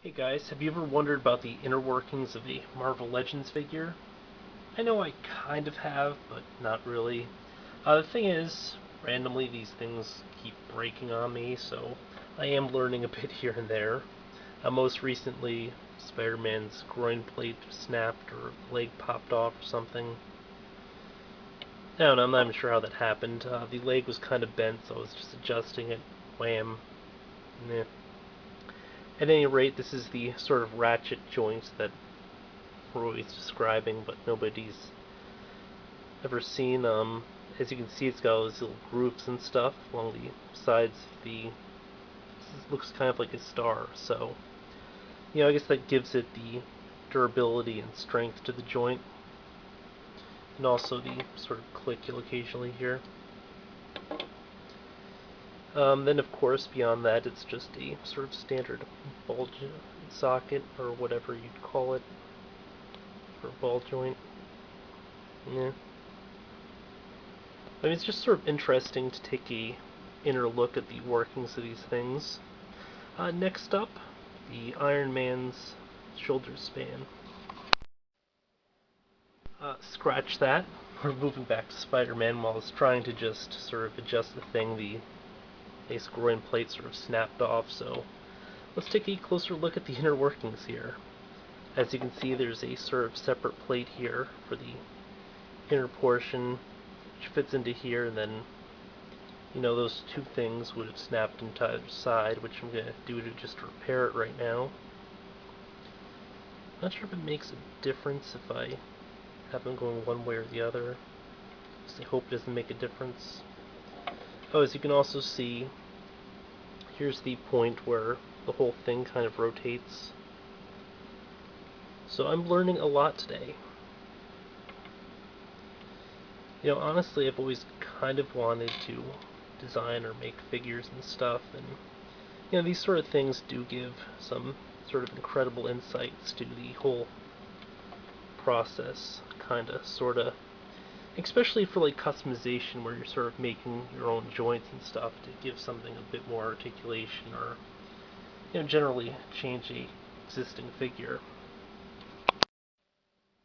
Hey guys, have you ever wondered about the inner workings of a Marvel Legends figure? I know I kind of have, but not really. The thing is, randomly these things keep breaking on me, so I am learning a bit here and there. Most recently, Spider-Man's groin plate snapped or leg popped off or something. I don't know, I'm not even sure how that happened. The leg was kind of bent, so I was just adjusting it. Wham. Meh. At any rate, this is the sort of ratchet joint that we're always describing, but nobody's ever seen. As you can see, it's got all these little grooves and stuff along the sides of the. This looks kind of like a star, so I guess that gives it the durability and strength to the joint, and also the sort of click you'll occasionally hear. Then, of course, beyond that, it's just a sort of standard ball socket, or whatever you'd call it, for ball joint. Yeah. I mean, it's just sort of interesting to take a inner look at the workings of these things. Next up, the Iron Man's shoulder span. Scratch that. We're moving back to Spider-Man while he's trying to just sort of adjust the thing. The ace groin plate sort of snapped off, so let's take a closer look at the inner workings here. As you can see, there's a sort of separate plate here for the inner portion, which fits into here, and then those two things would have snapped into either side, which I'm going to do to just repair it right now. Not sure if it makes a difference if I have them going one way or the other. I hope it doesn't make a difference. Oh, as you can also see, here's the point where the whole thing kind of rotates. So I'm learning a lot today. Honestly, I've always kind of wanted to design or make figures and stuff, and these sort of things do give some sort of incredible insights to the whole process, kinda, sorta, especially for like customization where you're sort of making your own joints and stuff to give something a bit more articulation, or generally change a existing figure.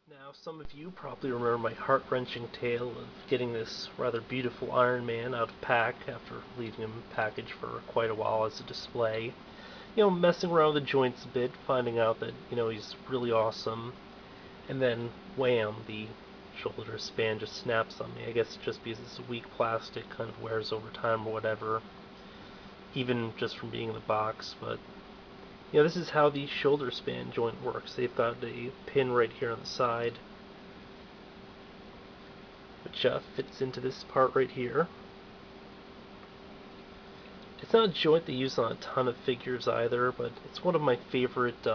Now, some of you probably remember my heart-wrenching tale of getting this rather beautiful Iron Man out of pack after leaving him packaged for quite a while as a display. Messing around with the joints a bit, finding out that, he's really awesome, and then, wham, the shoulder span just snaps on me. I guess just because it's weak plastic, kind of wears over time or whatever, even just from being in the box, but this is how the shoulder span joint works. They've got a pin right here on the side, which fits into this part right here. It's not a joint they use on a ton of figures either, but it's one of my favorite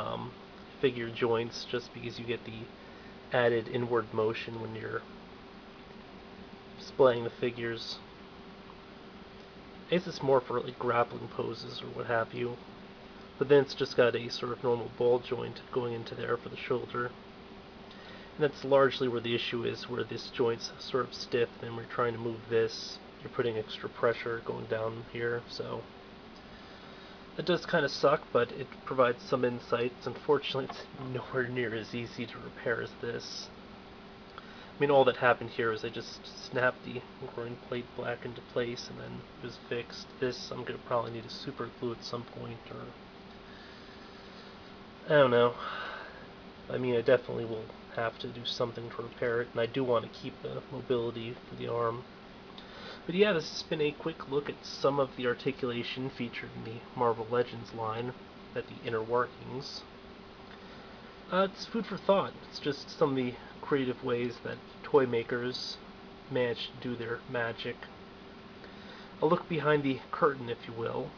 figure joints just because you get the added inward motion when you're displaying the figures. I guess it's more for like grappling poses or what have you. But then it's just got a sort of normal ball joint going into there for the shoulder. And that's largely where the issue is, where this joint's sort of stiff, and we're trying to move this, you're putting extra pressure going down here, so that does kind of suck, but it provides some insights. Unfortunately, it's nowhere near as easy to repair as this. I mean, all that happened here is I just snapped the groin plate back into place, and then it was fixed. This I'm going to probably need to super glue at some point, or I don't know. I mean, I definitely will have to do something to repair it, and I do want to keep the mobility for the arm. But yeah, this has been a quick look at some of the articulation featured in the Marvel Legends line, at the inner workings. It's food for thought. It's just some of the creative ways that toy makers manage to do their magic. A look behind the curtain, if you will,